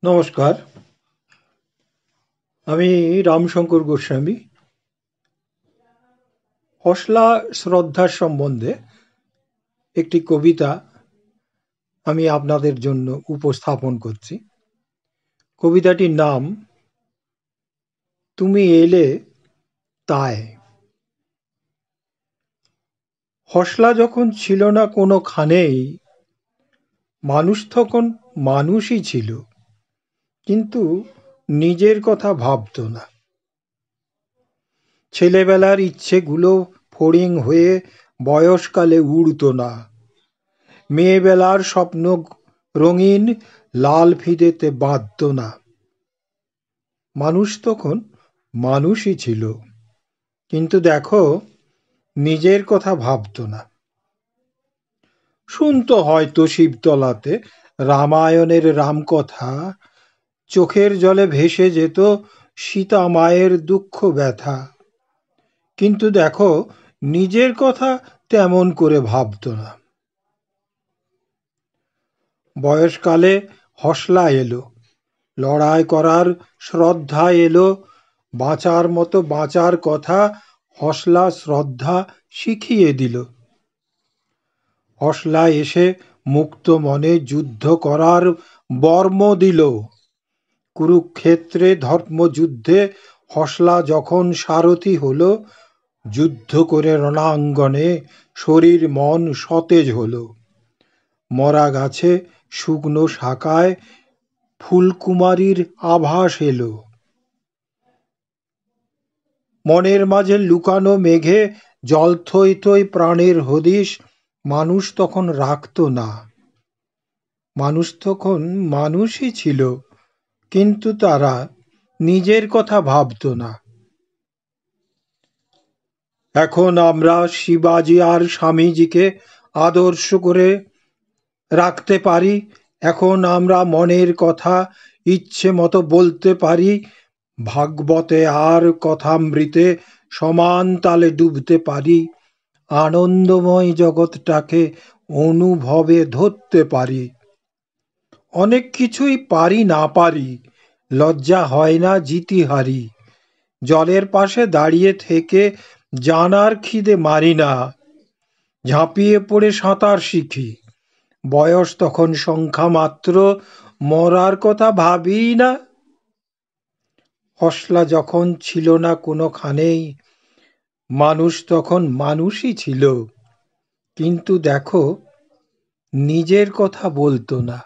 নমস্কার, আমি রামশঙ্কর গোস্বামী। হসলা শ্রদ্ধার সম্বন্ধে একটি কবিতা আমি আপনাদের জন্য উপস্থাপন করছি। কবিতাটির নাম তুমি এলে তাই। হসলা যখন ছিল না কোনোখানেই, মানুষ তখন মানুষই ছিল, কিন্তু নিজের কথা ভাবত না। ছেলেবেলার ইচ্ছেগুলো ফড়িং হয়ে বয়সকালে উড়ত না। মেয়েবেলার স্বপ্ন রঙিন লাল ফিদেতে বাঁধত না। মানুষ তখন মানুষই ছিল, কিন্তু দেখো নিজের কথা ভাবত না। শুনতো হয়তো শিবতলাতে রামায়ণের রামকথা, চোখের জলে ভেসে যেত সীতা মায়ের দুঃখ ব্যথা, কিন্তু দেখো নিজের কথা তেমন করে ভাবত না। বয়সকালে হসলা এলো, লড়াই করার শ্রদ্ধা এলো, বাঁচার মতো বাঁচার কথা হসলা শ্রদ্ধা শিখিয়ে দিল। হসলা এসে মুক্ত মনে যুদ্ধ করার বর্ম দিল। কুরুক্ষেত্রে ধর্মযুদ্ধে হসলা যখন সারথি হলো, যুদ্ধ করে রণাঙ্গনে শরীর মন সতেজ হলো। মরা গাছে শুকনো শাখায় ফুলকুমারীর আভাস এলো। মনের মাঝে লুকানো মেঘে জল থই থই প্রাণের হদিশ মানুষ তখন রাখত না। মানুষ তখন মানুষই ছিল, কিন্তু তারা নিজের কথা ভাবত না। এখন আমরা শিবাজি আর স্বামীজিকে আদর্শ করে রাখতে পারি। এখন আমরা মনের কথা ইচ্ছে মতো বলতে পারি। ভাগবতে আর কথামৃতে সমান তালে ডুবতে পারি। আনন্দময় জগৎটাকে অনুভবে ধরতে পারি। অনেক কিছুই পারি না পারি, লজ্জা হয় না জিতি হারি। জলের পাশে দাঁড়িয়ে থেকে জানার খিদে মারি না, ঝাঁপিয়ে পড়ে সাঁতার শিখি। বয়স তখন সংখ্যা মাত্র, মরার কথা ভাবি না। হসলা যখন ছিল না কোনোখানেই, মানুষ তখন মানুষই ছিল, কিন্তু দেখো নিজের কথা বলতো না।